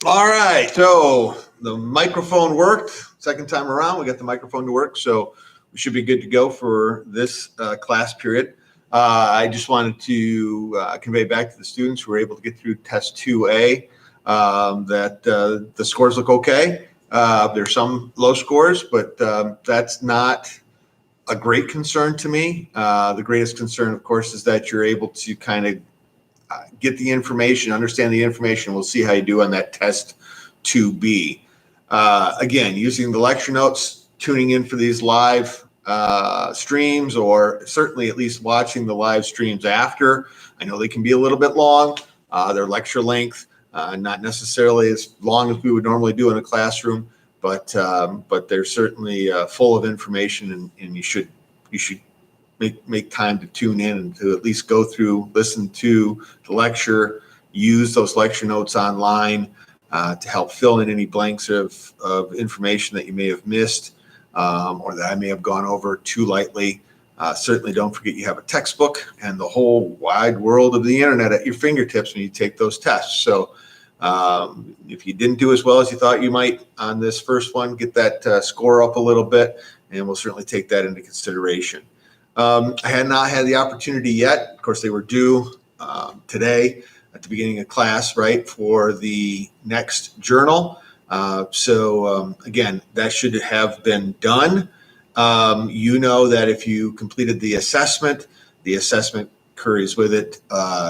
All right, so the microphone worked. Second time around, we got the microphone to work, so we should be good to go for this class period. I just wanted to convey back to the students who were able to get through test 2A that the scores look okay. There's some low scores, but that's not a great concern to me. The greatest concern, of course, is that you're able to kind of get the information, understand the information. We'll see how you do on that test 2B. Again, using the lecture notes, tuning in for these live streams, or certainly at least watching the live streams after. I know they can be a little bit long. Their lecture length, not necessarily as long as we would normally do in a classroom, but they're certainly full of information, and you should make time to tune in and to at least go through, listen to the lecture, use those lecture notes online to help fill in any blanks of information that you may have missed or that I may have gone over too lightly. Certainly don't forget you have a textbook and the whole wide world of the internet at your fingertips when you take those tests. So if you didn't do as well as you thought you might on this first one, get that score up a little bit, and we'll certainly take that into consideration. I had not had the opportunity yet. Of course, they were due today at the beginning of class, right, for the next journal. Again, that should have been done. You know that if you completed the assessment carries with it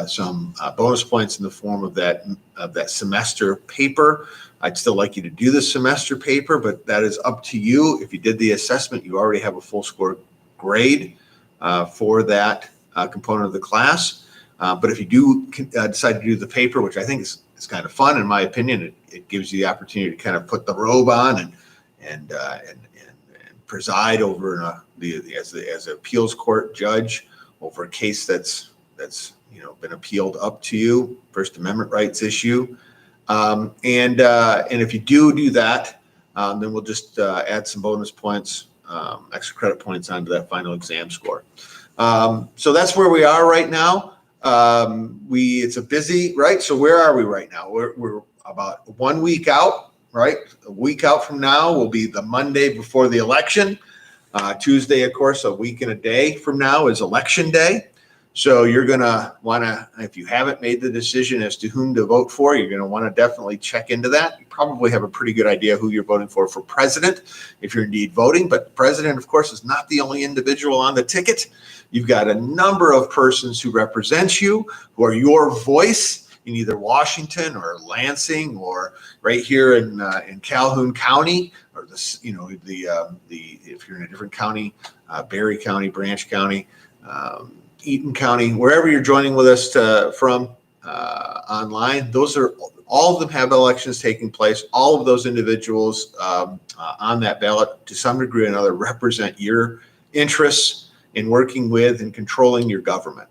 some bonus points in the form of that semester paper. I'd still like you to do the semester paper, but that is up to you. If you did the assessment, you already have a full score grade for that component of the class. But if you do decide to do the paper, which I think is kind of fun, in my opinion, it gives you the opportunity to kind of put the robe on and preside over as an appeals court judge over a case that's been appealed up to you, First Amendment rights issue. And if you do that, then we'll just add some bonus points, extra credit points onto that final exam score. So that's where we are right now. It's a busy, right? So where are we right now? We're about 1 week out, right? A week out from now will be the Monday before the election. Tuesday, of course, a week and a day from now is election day. So you're going to want to, if you haven't made the decision as to whom to vote for, you're going to want to definitely check into that. You probably have a pretty good idea who you're voting for president, if you're indeed voting. But the president, of course, is not the only individual on the ticket. You've got a number of persons who represent you, who are your voice in either Washington or Lansing or right here in Calhoun County, or if you're in a different county, Berry County, Branch County, Eaton County, wherever you're joining with us from online. Those are all of them have elections taking place. All of those individuals on that ballot, to some degree or another, represent your interests in working with and controlling your government.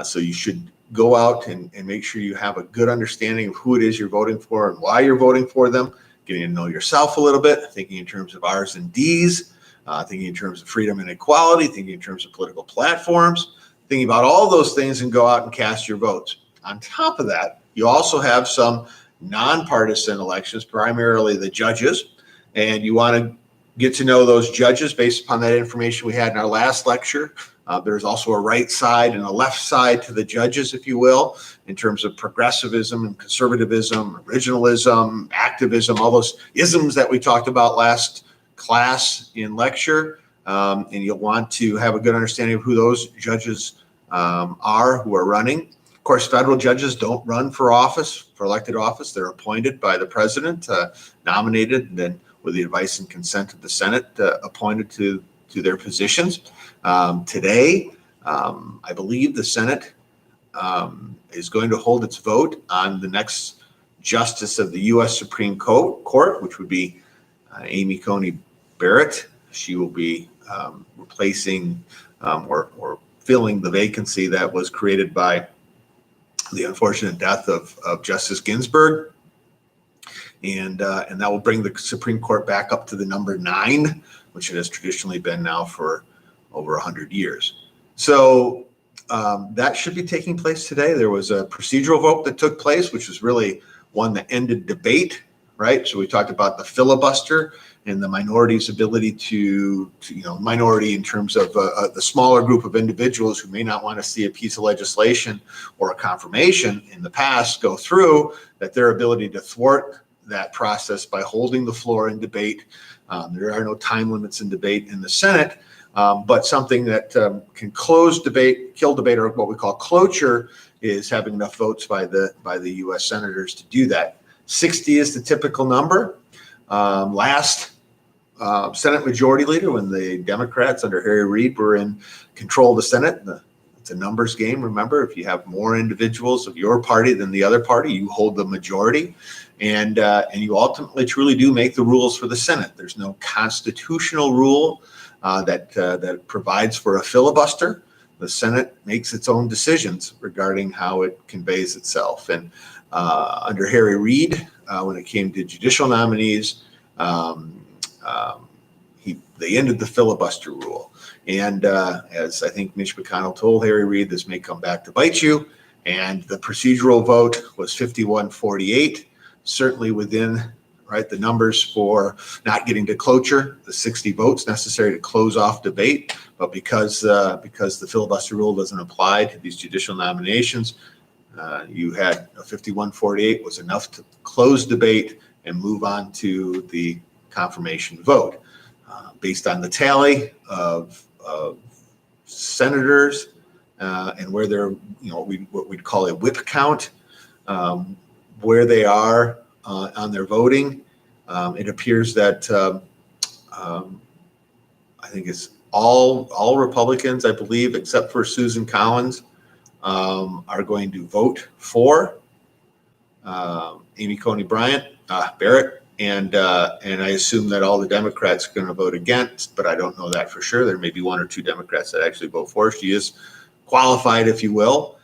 So you should go out and make sure you have a good understanding of who it is you're voting for and why you're voting for them, getting to know yourself a little bit, thinking in terms of R's and D's, thinking in terms of freedom and equality, thinking in terms of political platforms, thinking about all those things, and go out and cast your votes. On top of that, you also have some nonpartisan elections, primarily the judges, and you want to get to know those judges based upon that information we had in our last lecture. There's also a right side and a left side to the judges, if you will, in terms of progressivism and conservatism, originalism, activism, all those isms that we talked about last class in lecture. And you'll want to have a good understanding of who those judges who are running. Of course, federal judges don't run for elected office. They're appointed by the president, nominated, and then with the advice and consent of the Senate, appointed to their positions. Today, I believe the Senate is going to hold its vote on the next justice of the U.S. Supreme Court, which would be Amy Coney Barrett. She will be replacing or filling the vacancy that was created by the unfortunate death of Justice Ginsburg. And that will bring the Supreme Court back up to the number 9, which it has traditionally been now for over 100 years. So that should be taking place today. There was a procedural vote that took place, which was really one that ended debate, right? So we talked about the filibuster and the minority's ability to minority in terms of the smaller group of individuals who may not want to see a piece of legislation or a confirmation in the past go through, that their ability to thwart that process by holding the floor in debate. There are no time limits in debate in the Senate, but something that can close debate, kill debate, or what we call cloture, is having enough votes by the U.S. senators to do that. 60 is the typical number. Last Senate Majority Leader, when the Democrats under Harry Reid were in control of the Senate, it's a numbers game. Remember, if you have more individuals of your party than the other party, you hold the majority, and you ultimately truly do make the rules for the Senate. There's no constitutional rule that provides for a filibuster. The Senate makes its own decisions regarding how it conveys itself. And under Harry Reid, when it came to judicial nominees, they ended the filibuster rule. And as I think Mitch McConnell told Harry Reid, this may come back to bite you. And the procedural vote was 51-48, certainly within the numbers for not getting to cloture, the 60 votes necessary to close off debate. But because the filibuster rule doesn't apply to these judicial nominations, you had a 51-48 was enough to close debate and move on to the confirmation vote. Based on the tally of senators and where they're, what we'd call a whip count, where they are on their voting, it appears that I think it's all Republicans, I believe, except for Susan Collins, are going to vote for Amy Coney Barrett, and I assume that all the Democrats are going to vote against, but I don't know that for sure. There may be one or two Democrats that actually vote for. She is qualified, if you will.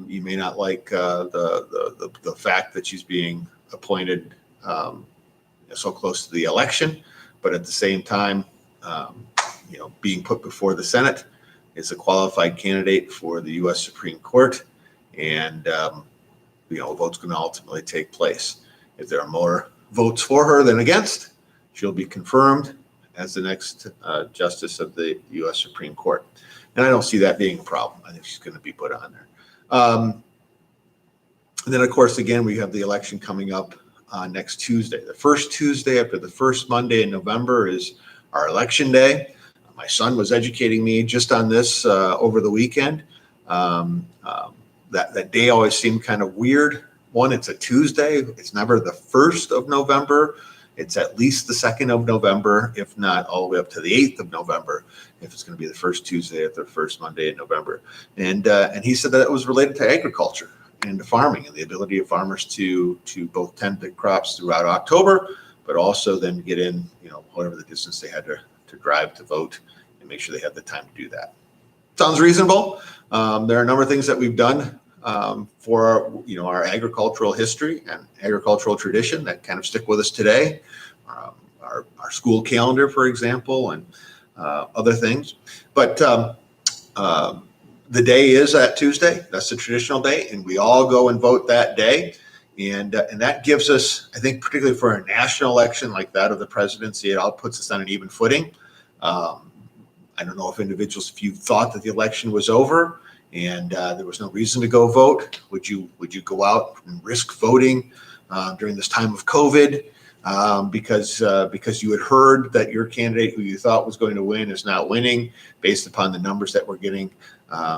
You may not like the fact that she's being appointed so close to the election, but at the same time, being put before the Senate is a qualified candidate for the U.S. Supreme Court, and a vote's going to ultimately take place. If there are more votes for her than against, she'll be confirmed as the next justice of the U.S. Supreme Court. And I don't see that being a problem. I think she's going to be put on there. And then, of course, again, we have the election coming up next Tuesday. The first Tuesday after the first Monday in November is our election day. My son was educating me just on this over the weekend. That day always seemed kind of weird. One, it's a Tuesday. It's never the 1st of November. It's at least the 2nd of November, if not all the way up to the 8th of November, if it's going to be the first Tuesday or the first Monday in November. And he said that it was related to agriculture and to farming and the ability of farmers to both tend the crops throughout October, but also then get in, whatever the distance they had to drive to vote and make sure they had the time to do that. Sounds reasonable. There are a number of things that we've done for our agricultural history and agricultural tradition that kind of stick with us today. Our school calendar, for example, and other things. But the day is that Tuesday. That's the traditional day, and we all go and vote that day. And that gives us, I think, particularly for a national election like that of the presidency, it all puts us on an even footing. I don't know if you thought that the election was over and there was no reason to go vote, would you go out and risk voting during this time of COVID because you had heard that your candidate who you thought was going to win is not winning based upon the numbers that we're getting,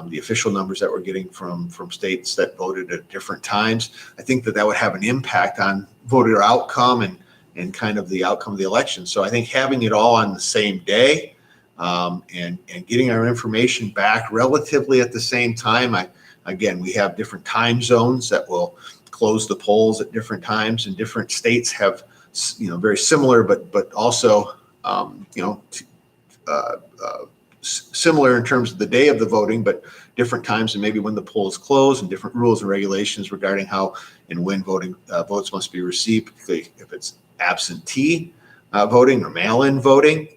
the official numbers that we're getting from states that voted at different times? I think that would have an impact on voter outcome and kind of the outcome of the election. So I think having it all on the same day and getting our information back relatively at the same time. We have different time zones that will close the polls at different times, and different states have, very similar, but also, similar in terms of the day of the voting, but different times and maybe when the polls close, and different rules and regulations regarding how and when votes must be received, particularly if it's absentee voting or mail-in voting.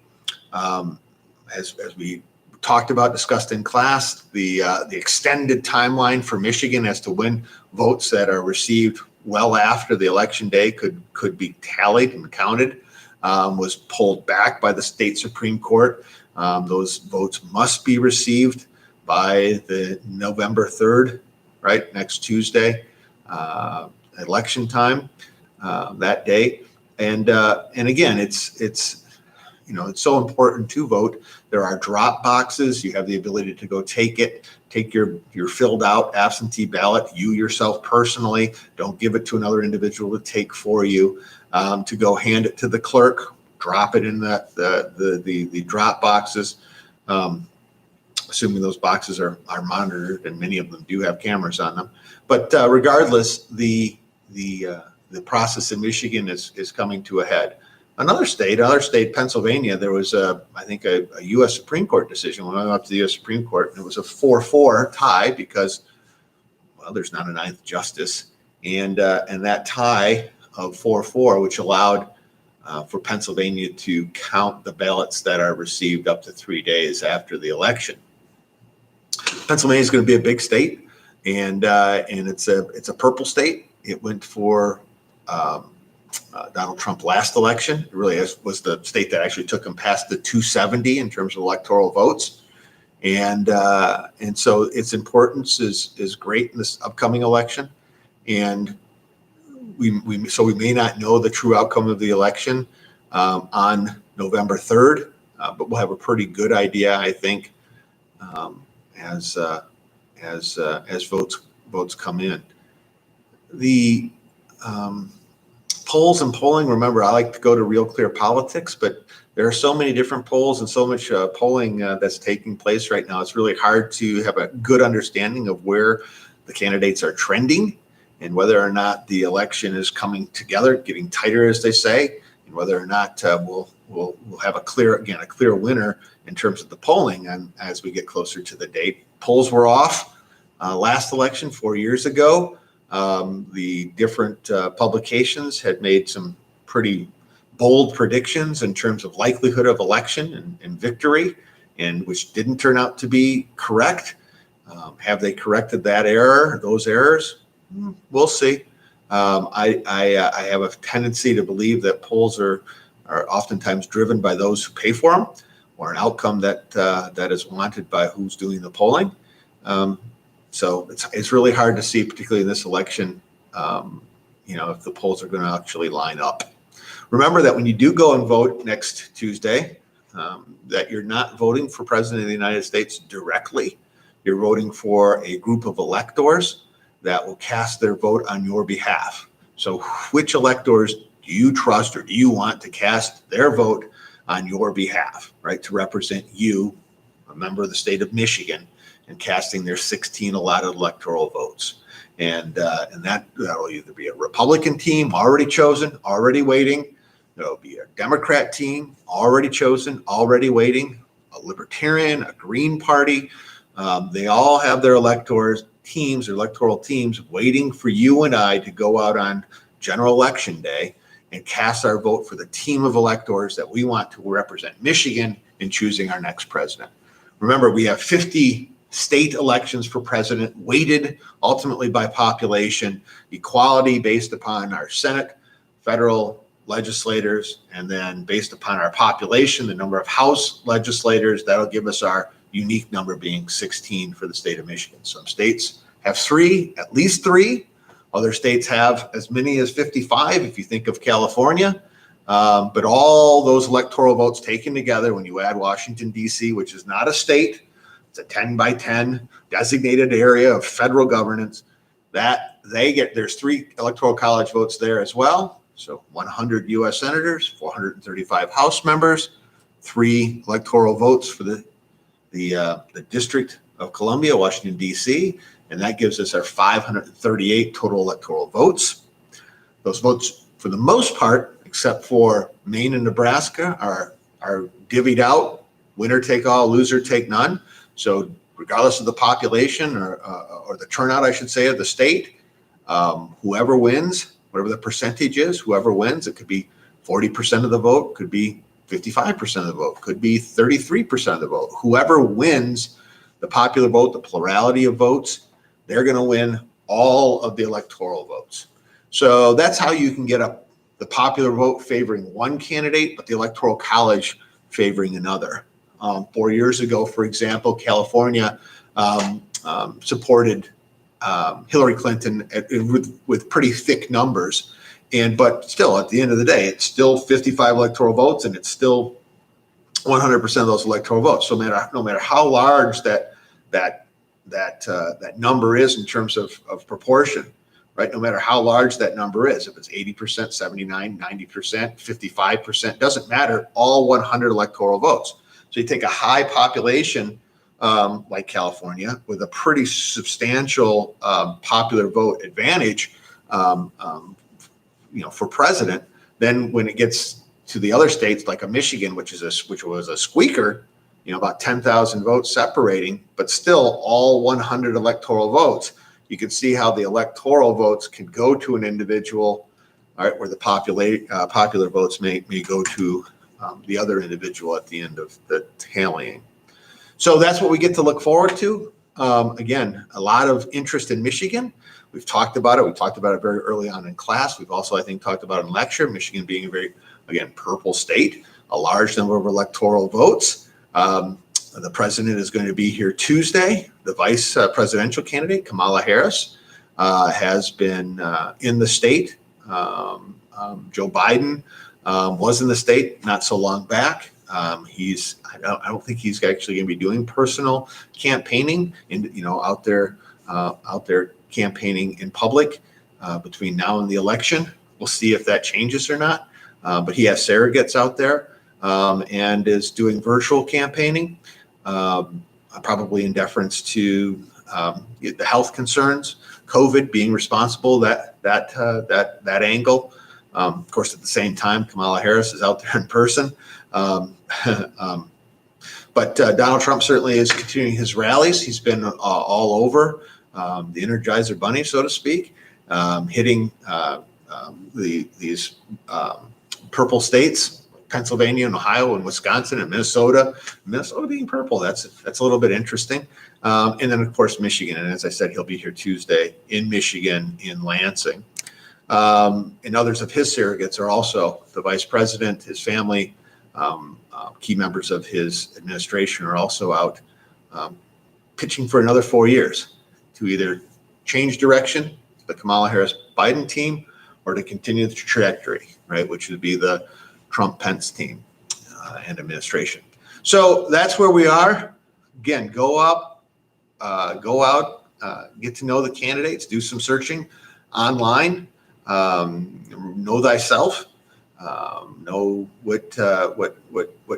As we discussed in class, the extended timeline for Michigan as to when votes that are received well after the election day could be tallied and counted, was pulled back by the state Supreme Court. Those votes must be received by the November 3rd, right, next Tuesday, election time, that day. And again, it's so important to vote. There are drop boxes. You have the ability to go take your filled out absentee ballot, you yourself personally. Don't give it to another individual to take for you. To go hand it to the clerk, drop it in the drop boxes. Assuming those boxes are monitored, and many of them do have cameras on them. But regardless, the process in Michigan is coming to a head. Another state, Pennsylvania, there was I think a U.S. Supreme Court decision when I went up to the U.S. Supreme Court, and it was a 4-4 tie because, well, there's not a ninth justice, and that tie of 4-4, which allowed for Pennsylvania to count the ballots that are received up to 3 days after the election. Pennsylvania is going to be a big state, and it's a purple state. It went for Donald Trump last election. It really was the state that actually took him past the 270 in terms of electoral votes, and so its importance is great in this upcoming election. And we may not know the true outcome of the election on November 3rd, but we'll have a pretty good idea, I think, as votes come in. The polls and polling, remember, I like to go to Real Clear Politics, but there are so many different polls and so much polling that's taking place right now. It's really hard to have a good understanding of where the candidates are trending and whether or not the election is coming together, getting tighter, as they say, and whether or not we'll have a clear winner in terms of the polling as we get closer to the date. Polls were off last election 4 years ago. The different publications had made some pretty bold predictions in terms of likelihood of election and victory, and which didn't turn out to be correct. Have they corrected those errors? We'll see. I have a tendency to believe that polls are oftentimes driven by those who pay for them, or an outcome that is wanted by who's doing the polling. So it's really hard to see, particularly in this election, if the polls are going to actually line up. Remember that when you do go and vote next Tuesday, that you're not voting for President of the United States directly. You're voting for a group of electors that will cast their vote on your behalf. So which electors do you trust or do you want to cast their vote on your behalf, right, to represent you, a member of the state of Michigan, and casting their 16 allotted electoral votes? And that'll either be a Republican team already chosen, already waiting. There'll be a Democrat team already chosen, already waiting, a Libertarian, a Green Party. They all have their electoral teams waiting for you and I to go out on general election day and cast our vote for the team of electors that we want to represent Michigan in choosing our next president. Remember, we have 50 state elections for president, weighted ultimately by population, equality based upon our Senate, federal legislators, and then based upon our population, the number of House legislators. That'll give us our unique number being 16 for the state of Michigan. Some states have at least three. Other states have as many as 55, if you think of California. But all those electoral votes taken together, when you add Washington, D.C., which is not a state, it's a 10 by 10 designated area of federal governance, there's 3 electoral college votes there as well. So 100 U.S. senators, 435 House members, 3 electoral votes for the District of Columbia, Washington, D.C., and that gives us our 538 total electoral votes. Those votes, for the most part, except for Maine and Nebraska, are divvied out, winner take all, loser take none. So regardless of the population or the turnout, I should say, of the state, whoever wins, whatever the percentage is, whoever wins, it could be 40% of the vote, could be 55% of the vote, could be 33% of the vote. Whoever wins the popular vote, the plurality of votes, they're going to win all of the electoral votes. So that's how you can get the popular vote favoring one candidate, but the Electoral College favoring another. 4 years ago, for example, California supported Hillary Clinton with pretty thick numbers. But still, at the end of the day, it's still 55 electoral votes, and it's still 100% of those electoral votes. So no matter how large that number is in terms of proportion, right? No matter how large that number is, if it's 80%, 79, 90%, 55%, doesn't matter, all 100 electoral votes. So you take a high population like California with a pretty substantial popular vote advantage, for president. Then when it gets to the other states like a Michigan, which was a squeaker, about 10,000 votes separating, but still all 100 electoral votes. You can see how the electoral votes can go to an individual, all right, where the popular votes may go to the other individual at the end of the tallying. So that's what we get to look forward to. Again, a lot of interest in Michigan. We've talked about it. We talked about it very early on in class. We've also, I think, talked about it in lecture. Michigan being a very, again, purple state, a large number of electoral votes. The president is going to be here Tuesday. The vice presidential candidate, Kamala Harris, has been in the state. Joe Biden was in the state not so long back. I don't think he's actually going to be doing personal campaigning out there campaigning in public between now and the election. We'll see if that changes or not. But he has surrogates out there and is doing virtual campaigning, probably in deference to the health concerns, COVID being responsible, that angle. Of course, at the same time, Kamala Harris is out there in person. But Donald Trump certainly is continuing his rallies. He's been all over the Energizer Bunny, so to speak, hitting these purple states, Pennsylvania and Ohio and Wisconsin and Minnesota. Minnesota being purple, that's a little bit interesting. And then, of course, Michigan. And as I said, he'll be here Tuesday in Michigan, in Lansing. And others of his surrogates are also the vice president, his family, key members of his administration are also out pitching for another 4 years to either change direction, the Kamala Harris-Biden team, or to continue the trajectory, right, which would be the Trump-Pence team and administration. So that's where we are. Again, go out, get to know the candidates, do some searching online, know thyself, know what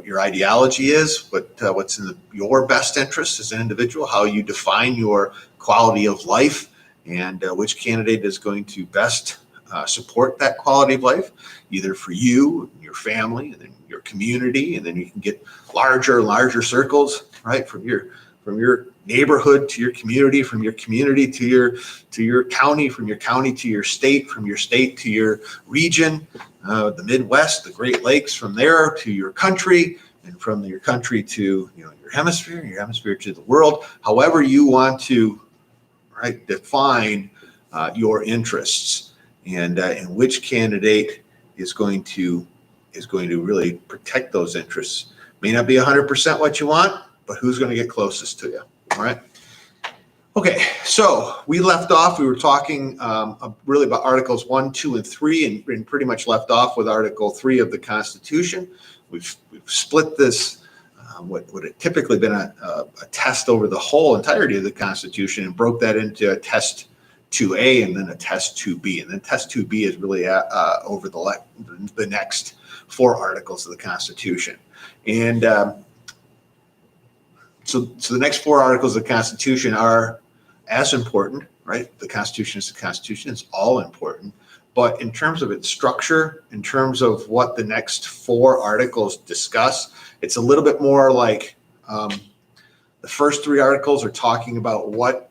your ideology is, what's in your best interest as an individual, how you define your quality of life, and which candidate is going to best support that quality of life, either for you, your family, and then your community, and then you can get larger and larger circles, right, from your neighborhood to your community, from your community to your county, from your county to your state, from your state to your region, the Midwest, the Great Lakes, from there to your country, and from your country to your hemisphere to the world. However you want to, right, define your interests, and which candidate is going to really protect those interests. May not be 100% what you want, but who's going to get closest to you? All right. Okay, so we left off. We were talking really about Articles 1, 2, and 3, and pretty much left off with Article 3 of the Constitution. We've split this, what had typically been a test over the whole entirety of the Constitution, and broke that into a test 2A and then a test 2B. And then test 2B is really over the next 4 articles of the Constitution. And so the next 4 articles of the Constitution are as important, right? The Constitution is the Constitution. It's all important. But in terms of its structure, in terms of what the next 4 articles discuss, it's a little bit more like the first 3 articles are talking about what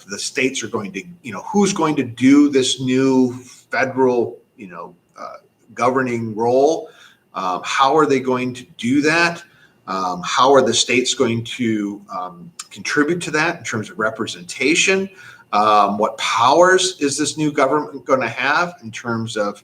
the states are going to, who's going to do this new federal, governing role. How are they going to do that? How are the states going to contribute to that in terms of representation? What powers is this new government going to have in terms of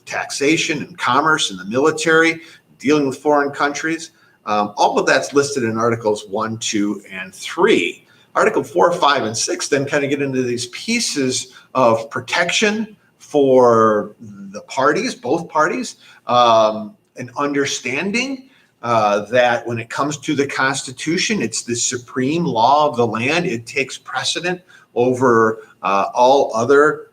taxation and commerce and the military, dealing with foreign countries? All of that's listed in Articles 1, 2, and 3. Article 4, 5, and 6 then kind of get into these pieces of protection for the parties, both parties, an understanding that when it comes to the Constitution, it's the supreme law of the land. It takes precedent over all other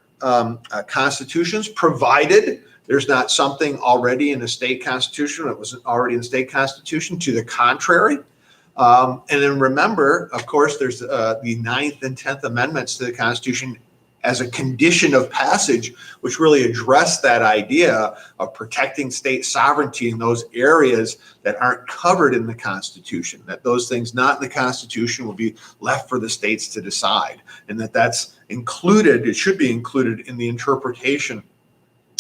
constitutions, provided there's not something already in the state constitution that wasn't already in the state constitution to the contrary. And then remember, of course, there's the 9th and 10th Amendments to the Constitution as a condition of passage, which really address that idea of protecting state sovereignty in those areas that aren't covered in the Constitution, that those things not in the Constitution will be left for the states to decide, and that's included, it should be included in the interpretation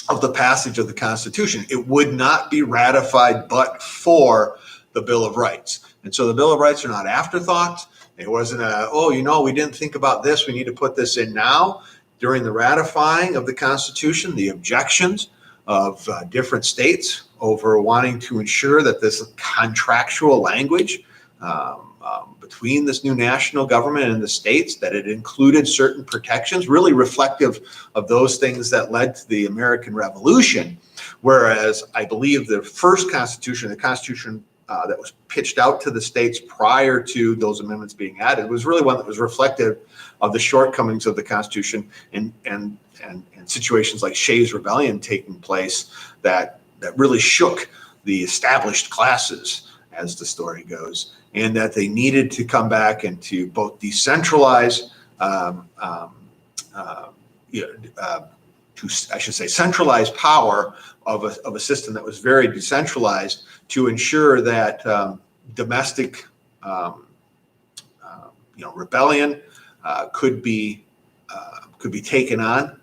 of the passage of the Constitution. It would not be ratified but for the Bill of Rights. And so the Bill of Rights are not afterthoughts. It wasn't we didn't think about this, we need to put this in now. During the ratifying of the Constitution, the objections of different states over wanting to ensure that this contractual language between this new national government and the states, that it included certain protections, really reflective of those things that led to the American Revolution. Whereas I believe the first Constitution, the Constitution that was pitched out to the states prior to those amendments being added, was really one that was reflective of the shortcomings of the Constitution and situations like Shays' Rebellion taking place that really shook the established classes, as the story goes, and that they needed to come back and to both decentralize, centralize power of a system that was very decentralized, to ensure that domestic rebellion could be taken on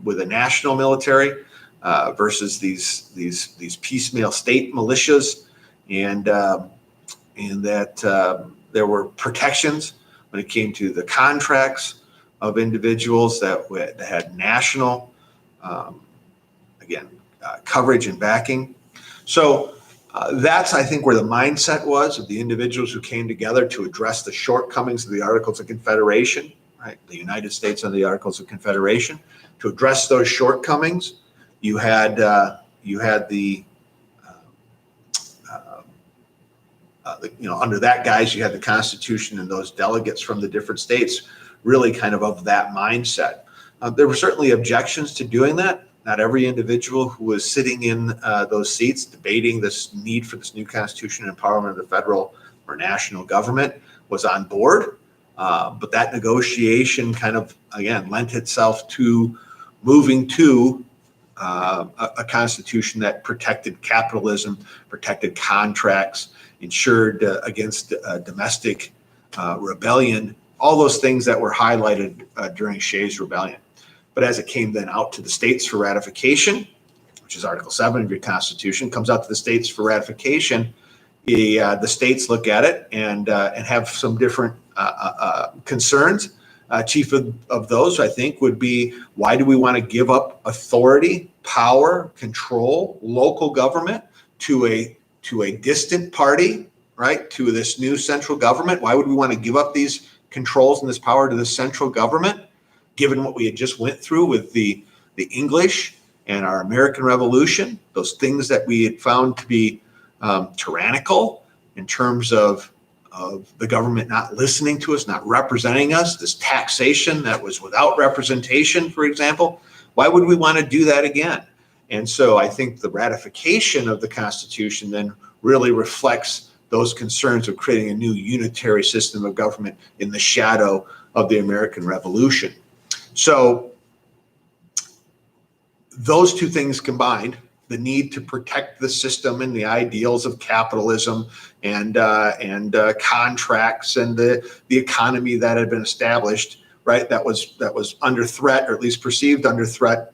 with a national military versus these piecemeal state militias, and that there were protections when it came to the contracts of individuals that had national coverage and backing. So that's, I think, where the mindset was of the individuals who came together to address the shortcomings of the Articles of Confederation, right? The United States under the Articles of Confederation. To address those shortcomings, you had under that guise, you had the Constitution and those delegates from the different states really kind of that mindset. There were certainly objections to doing that. Not every individual who was sitting in those seats debating this need for this new Constitution and empowerment of the federal or national government was on board. But that negotiation kind of, again, lent itself to moving to a Constitution that protected capitalism, protected contracts, ensured against domestic rebellion, all those things that were highlighted during Shays' Rebellion. But as it came then out to the states for ratification, which is Article 7 of your Constitution, comes out to the states for ratification, the states look at it and have some different concerns. Chief of those, I think, would be, why do we want to give up authority, power, control, local government to a distant party, right? To this new central government? Why would we want to give up these controls and this power to the central government, given what we had just went through with the English and our American Revolution, those things that we had found to be tyrannical in terms of the government not listening to us, not representing us, this taxation that was without representation, for example? Why would we want to do that again? And so I think the ratification of the Constitution then really reflects those concerns of creating a new unitary system of government in the shadow of the American Revolution. So those two things combined, the need to protect the system and the ideals of capitalism and contracts and the economy that had been established, right? That was under threat, or at least perceived under threat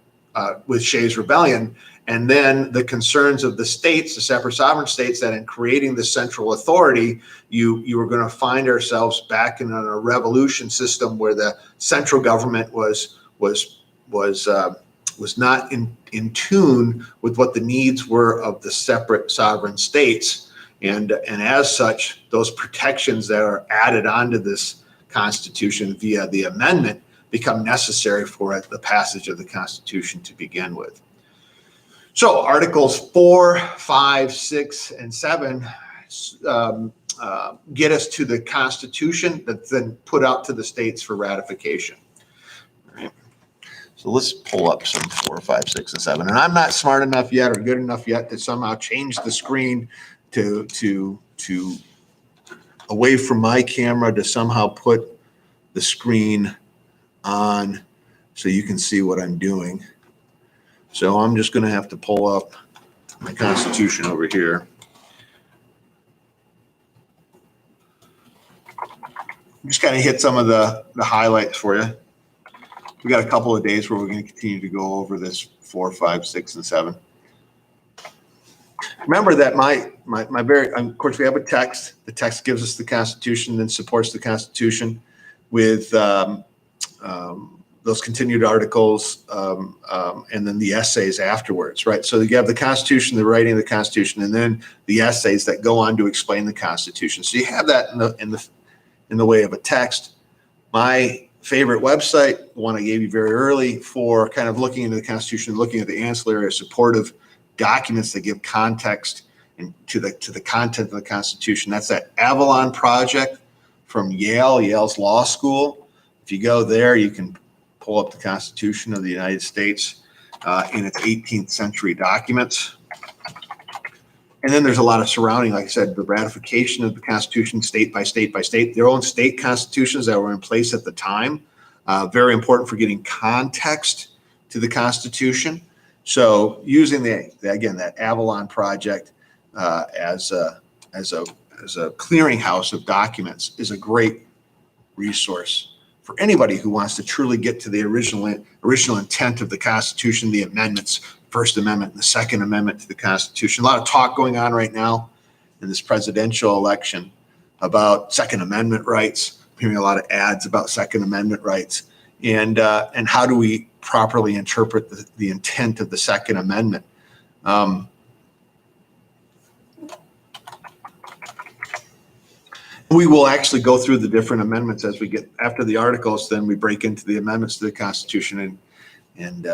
with Shays' Rebellion, and then the concerns of the states, the separate sovereign states, that in creating the central authority, you were going to find ourselves back in a revolution system where the central government was not in tune with what the needs were of the separate sovereign states. And as such, those protections that are added onto this Constitution via the amendment become necessary for the passage of the Constitution to begin with. So Articles 4, 5, 6, and 7 get us to the Constitution that's then put out to the states for ratification. All right. So let's pull up some 4, 5, 6, and 7. And I'm not smart enough yet or good enough yet to somehow change the screen to away from my camera to somehow put the screen on so you can see what I'm doing. So I'm just going to have to pull up my Constitution over here. I'm just kind of hit some of the highlights for you. We got a couple of days where we're going to continue to go over this 4, 5, 6, and 7. Remember that my of course, we have a text. The text gives us the Constitution, then supports the Constitution with those continued articles, and then the essays afterwards, right? So you have the Constitution, the writing of the Constitution, and then the essays that go on to explain the Constitution. So you have that in the way of a text. My favorite website, the one I gave you very early for kind of looking into the Constitution, looking at the ancillary or supportive documents that give context to the content of the Constitution. That's that Avalon Project from Yale's law school. If you go there, you can pull up the Constitution of the United States in its 18th century documents. And then there's a lot of surrounding, like I said, the ratification of the Constitution state by state by state, their own state constitutions that were in place at the time. Very important for getting context to the Constitution. So using that Avalon Project as a clearinghouse of documents is a great resource for anybody who wants to truly get to the original intent of the Constitution, the amendments, First Amendment and the Second Amendment to the Constitution. A lot of talk going on right now in this presidential election about Second Amendment rights. I'm hearing a lot of ads about Second Amendment rights, and how do we properly interpret the intent of the Second Amendment. We will actually go through the different amendments as we get after the articles. Then we break into the amendments to the Constitution and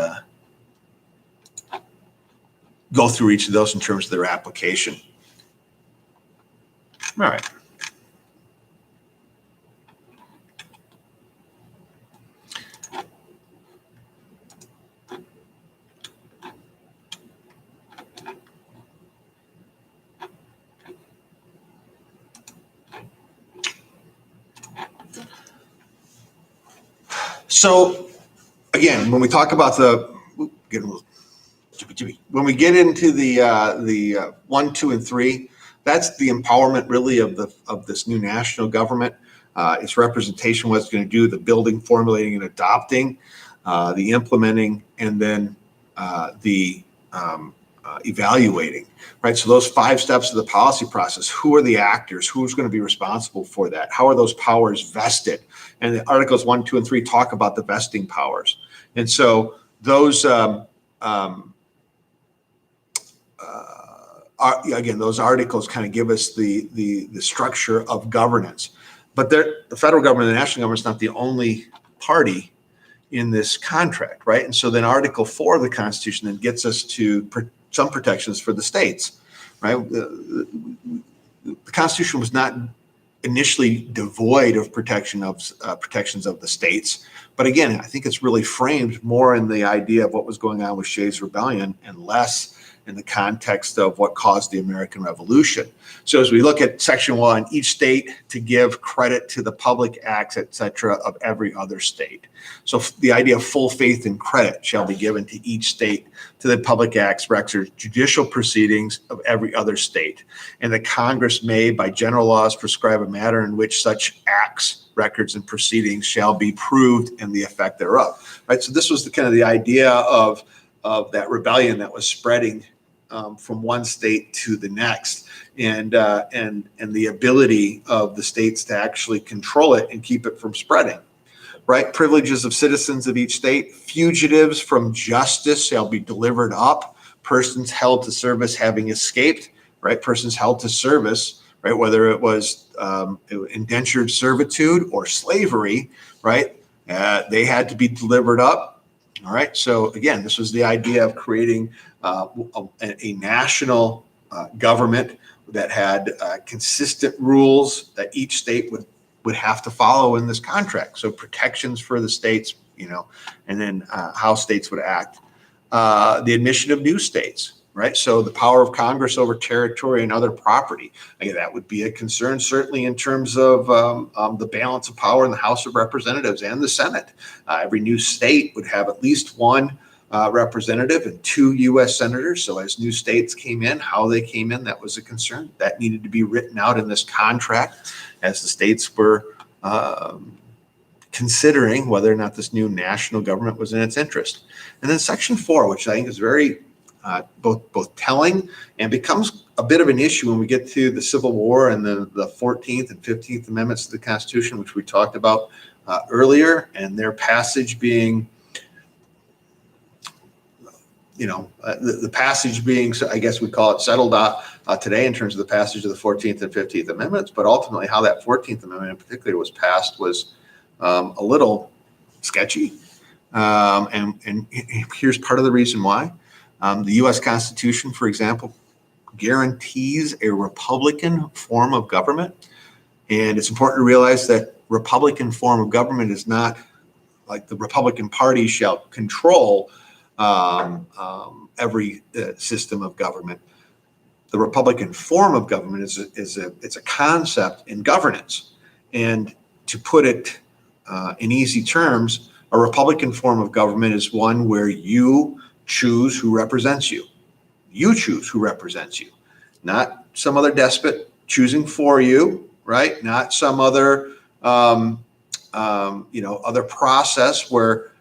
go through each of those in terms of their application. All right. So again, when we talk about when we get into the 1, 2, and 3, that's the empowerment really of this new national government. Its representation, what it's going to do, the building, formulating, and adopting, the implementing, and then the evaluating, right? So those 5 steps of the policy process, who are the actors? Who's going to be responsible for that? How are those powers vested? And the Articles 1, 2, and 3 talk about the vesting powers. And so those, again, those articles kind of give us the structure of governance. But the federal government and the national government is not the only party in this contract, right? And so then Article 4 of the Constitution then gets us to some protections for the states, right? The Constitution was not initially devoid of protections of the states, but again, I think it's really framed more in the idea of what was going on with Shays' Rebellion and less in the context of what caused the American Revolution. So as we look at Section 1, each state to give credit to the public acts, et cetera, of every other state. So the idea of full faith and credit shall be given to each state to the public acts, records, judicial proceedings of every other state. And the Congress may, by general laws, prescribe a matter in which such acts, records, and proceedings shall be proved and the effect thereof. Right. So this was the kind of the idea of that rebellion that was spreading from one state to the next, and the ability of the states to actually control it and keep it from spreading. Right? Privileges of citizens of each state. Fugitives from justice shall be delivered up. Persons held to service having escaped. Right? Persons held to service. Right? Whether it was indentured servitude or slavery. Right? They had to be delivered up. All right. So again, this was the idea of creating a national government that had consistent rules that each state would have to follow in this contract. So protections for the states, and then how states would act. The admission of new states, right? So the power of Congress over territory and other property. Again, that would be a concern, certainly in terms of the balance of power in the House of Representatives and the Senate. Every new state would have at least one representative and 2 U.S. senators. So as new states came in, how they came in, that was a concern. That needed to be written out in this contract as the states were considering whether or not this new national government was in its interest. And then Section 4, which I think is very both telling and becomes a bit of an issue when we get to the Civil War and the 14th and 15th Amendments to the Constitution, which we talked about earlier, and their passage being the passage being, I guess we call it settled today in terms of the passage of the 14th and 15th Amendments, but ultimately how that 14th Amendment in particular was passed was a little sketchy. And here's part of the reason why. The U.S. Constitution, for example, guarantees a Republican form of government. And it's important to realize that Republican form of government is not like the Republican Party shall control every system of government. The Republican form of government is a concept in governance. And to put it in easy terms, a Republican form of government is one where you choose who represents you. You choose who represents you, not some other despot choosing for you, right? Not some other other process where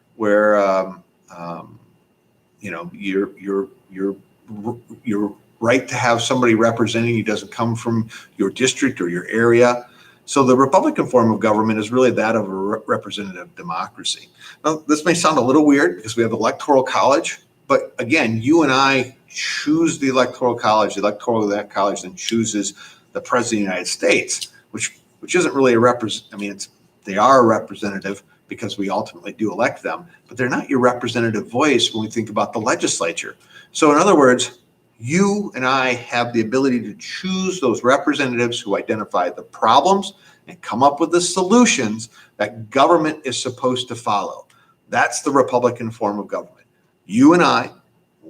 your right to have somebody representing you doesn't come from your district or your area. So the Republican form of government is really that of a representative democracy. Now, this may sound a little weird because we have the Electoral College, but again, you and I choose the Electoral College. The Electoral of that college then chooses the President of the United States, which isn't really they are a representative because we ultimately do elect them, but they're not your representative voice when we think about the legislature. So in other words, you and I have the ability to choose those representatives who identify the problems and come up with the solutions that government is supposed to follow. That's the Republican form of government. You and I,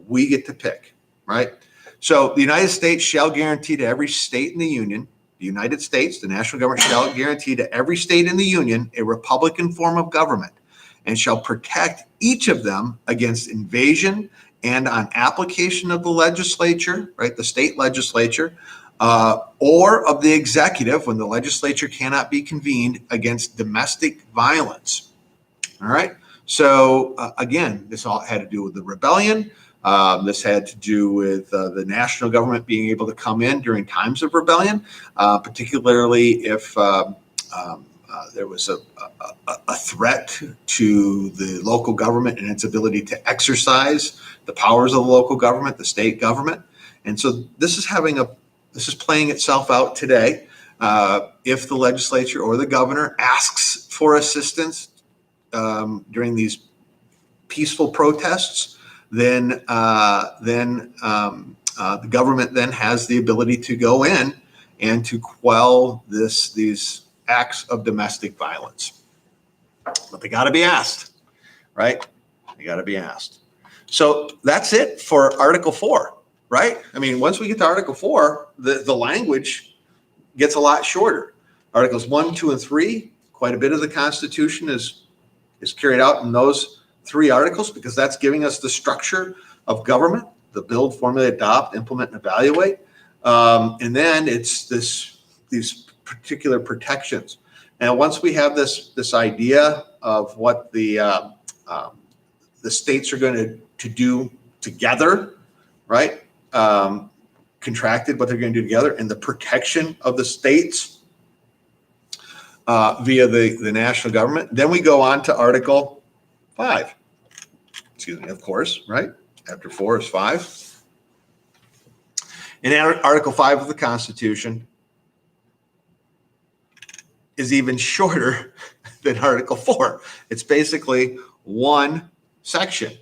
we get to pick, right? So the United States shall guarantee to every state in the Union, the United States, the national government shall guarantee to every state in the Union a Republican form of government and shall protect each of them against invasion and on application of the legislature, right, the state legislature, or of the executive when the legislature cannot be convened against domestic violence. All right. So again, this all had to do with the rebellion. This had to do with the national government being able to come in during times of rebellion, particularly if there was a threat to the local government and its ability to exercise the powers of the local government, the state government. And so this is playing itself out today. If the legislature or the governor asks for assistance during these peaceful protests, then the government then has the ability to go in and to quell these acts of domestic violence. But they got to be asked, right? They got to be asked. So that's it for Article 4, right? I mean, once we get to Article 4, the language gets a lot shorter. Articles 1, 2, and 3, quite a bit of the Constitution is carried out in those 3 articles because that's giving us the structure of government, the build, formulate, adopt, implement, and evaluate. And then it's these particular protections. And once we have this idea of what the states are going to do together, right? Contracted what they're going to do together, and the protection of the states via the national government. Then we go on to Article 5. Excuse me, of course, right? After 4 is 5. And Article 5 of the Constitution is even shorter than Article 4. It's basically one section,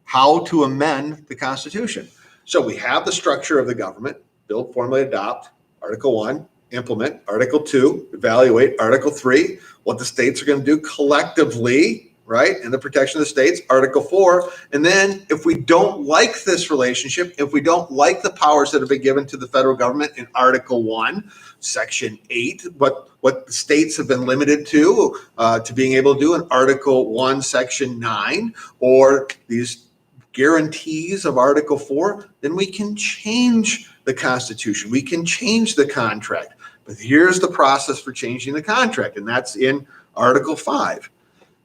how to amend the Constitution. So we have the structure of the government: build, formulate, adopt. Article 1, implement. Article 2, evaluate. Article 3, what the states are going to do collectively, right? And the protection of the states. Article 4, and then if we don't like this relationship, if we don't like the powers that have been given to the federal government in Article 1, Section 8, what the states have been limited to being able to do in Article 1, Section 9, or these guarantees of Article 4, then we can change the Constitution. We can change the contract. But here's the process for changing the contract, and that's in Article 5,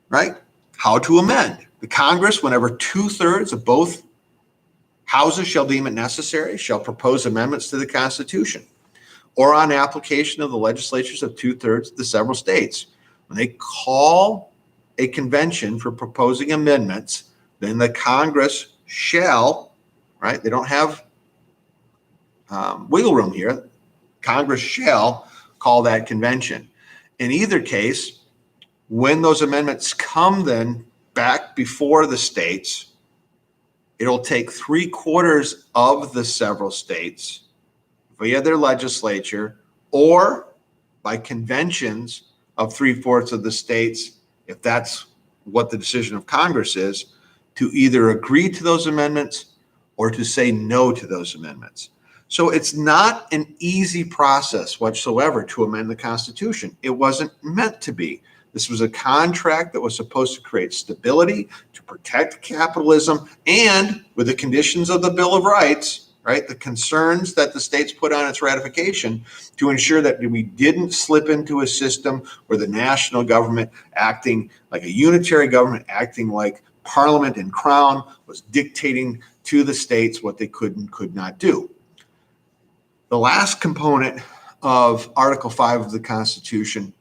right? How to amend. The Congress, whenever 2/3 of both houses shall deem it necessary, shall propose amendments to the Constitution, or on application of the legislatures of 2/3 of the several states. When they call a convention for proposing amendments, then the Congress shall, right? They don't have wiggle room here. Congress shall call that convention. In either case, when those amendments come then back before the states, it'll take 3/4 of the several states via their legislature or by conventions of 3/4 of the states, if that's what the decision of Congress is, to either agree to those amendments or to say no to those amendments. So it's not an easy process whatsoever to amend the Constitution. It wasn't meant to be. This was a contract that was supposed to create stability, to protect capitalism, and with the conditions of the Bill of Rights, right, the concerns that the states put on its ratification, to ensure that we didn't slip into a system where the national government, acting like a unitary government, acting like Parliament and Crown, was dictating to the states what they could and could not do. The last component of Article 5 of the Constitution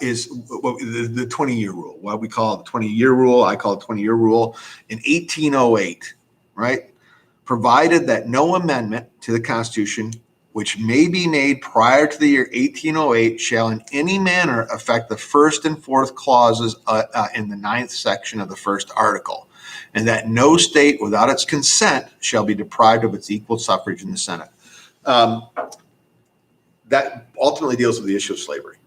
is the 20-year rule, what we call the 20-year rule. I call it 20-year rule. In 1808, right, provided that no amendment to the Constitution which may be made prior to the year 1808 shall in any manner affect the first and fourth clauses in the 9th section of the first article, and that no state without its consent shall be deprived of its equal suffrage in the Senate. That ultimately deals with the issue of slavery,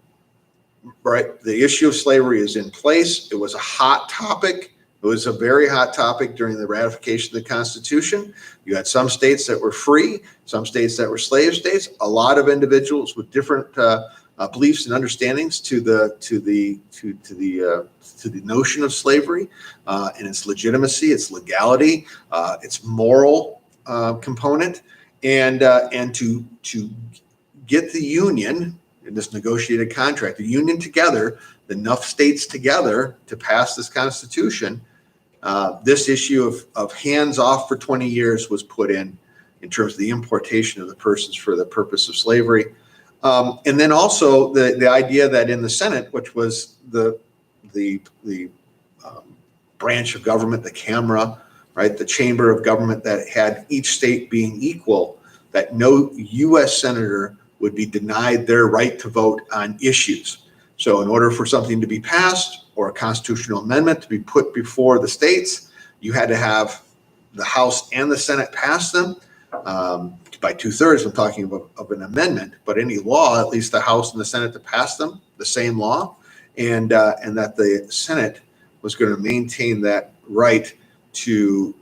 right? The issue of slavery is in place. It was a hot topic. It was a very hot topic during the ratification of the Constitution. You had some states that were free, some states that were slave states. A lot of individuals with different beliefs and understandings to the notion of slavery and its legitimacy, its legality, its moral component, and to get the Union in this negotiated contract, the Union together, enough states together to pass this Constitution. This issue of hands off for 20 years was put in terms of the importation of the persons for the purpose of slavery. And then also the idea that in the Senate, which was the branch of government, the Camera, right, the chamber of government that had each state being equal, that no U.S. senator would be denied their right to vote on issues. So in order for something to be passed or a constitutional amendment to be put before the states, you had to have the House and the Senate pass them by 2/3. I'm talking of an amendment, but any law, at least the House and the Senate to pass them, the same law, and that the Senate was going to maintain that right to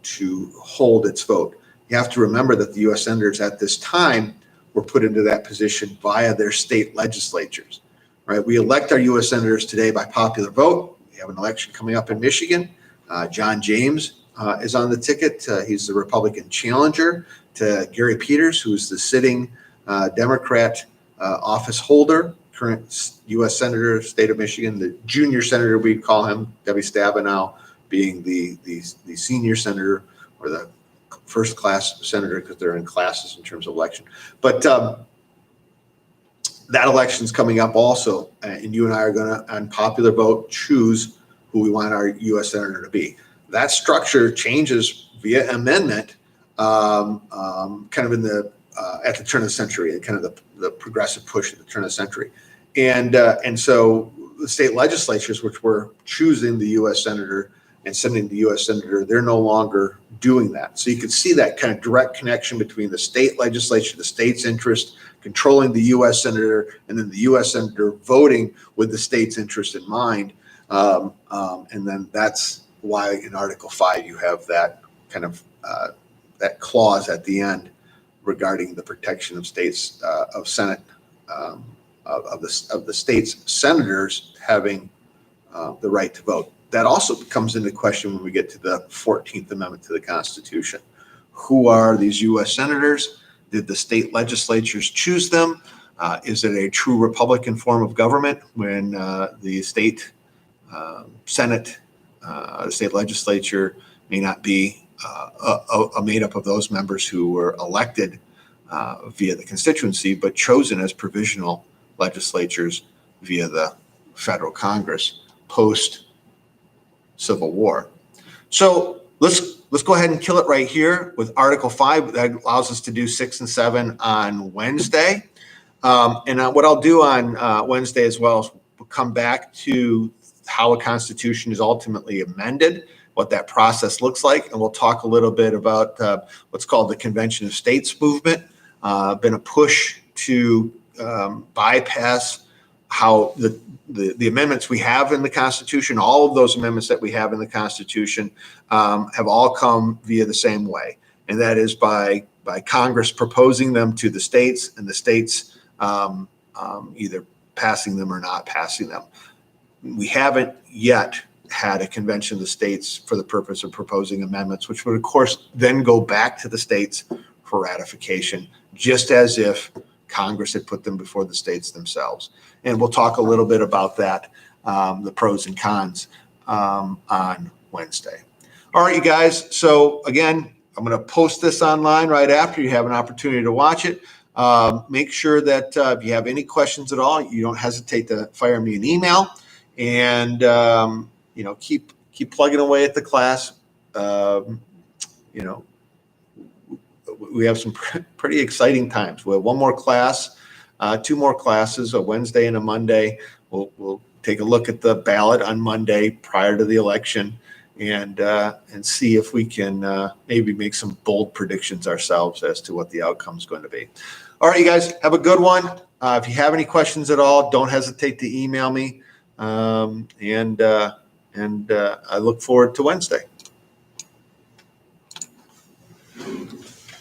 hold its vote. You have to remember that the U.S. senators at this time were put into that position via their state legislatures. Right, we elect our U.S. senators today by popular vote. We have an election coming up in Michigan. John James is on the ticket. He's the Republican challenger to Gary Peters, who's the sitting Democrat office holder, current U.S. senator, state of Michigan, the junior senator, we call him. Debbie Stabenow being the senior senator or the first class senator, because they're in classes in terms of election. But that election's coming up also, and you and I are going to, on popular vote, choose who we want our U.S. senator to be. That structure changes via amendment, kind of in the at the turn of the century, and kind of the progressive push at the turn of the century, and so the state legislatures, which were choosing the U.S. senator and sending the U.S. senator, they're no longer doing that. So you can see that kind of direct connection between the state legislature, the state's interest, controlling the U.S. senator, and then the U.S. senator voting with the state's interest in mind. And then that's why in Article 5 you have that kind of that clause at the end regarding the protection of states of Senate of the state's senators having the right to vote. That also comes into question when we get to the 14th Amendment to the Constitution. Who are these U.S. senators? Did the state legislatures choose them? Is it a true Republican form of government when the state Senate, the state legislature may not be made up of those members who were elected via the constituency, but chosen as provisional legislatures via the federal Congress post Civil War? So let's go ahead and kill it right here with Article 5. That allows us to do 6 and 7 on Wednesday. And what I'll do on Wednesday as well is we'll come back to how a constitution is ultimately amended, what that process looks like, and we'll talk a little bit about what's called the Convention of States movement. Been a push to bypass how the amendments we have in the Constitution, all of those amendments that we have in the Constitution, have all come via the same way, and that is by Congress proposing them to the states, and the states either passing them or not passing them. We haven't yet had a convention of the states for the purpose of proposing amendments, which would, of course, then go back to the states for ratification, just as if Congress had put them before the states themselves. And we'll talk a little bit about that, the pros and cons, on Wednesday. All right, you guys. So again, I'm going to post this online right after you have an opportunity to watch it. Make sure that if you have any questions at all, you don't hesitate to fire me an email, and keep plugging away at the class. We have some pretty exciting times. We have one more class, 2 more classes, a Wednesday and a Monday. We'll take a look at the ballot on Monday prior to the election, and see if we can maybe make some bold predictions ourselves as to what the outcome is going to be. All right, you guys, have a good one. If you have any questions at all, don't hesitate to email me, and I look forward to Wednesday.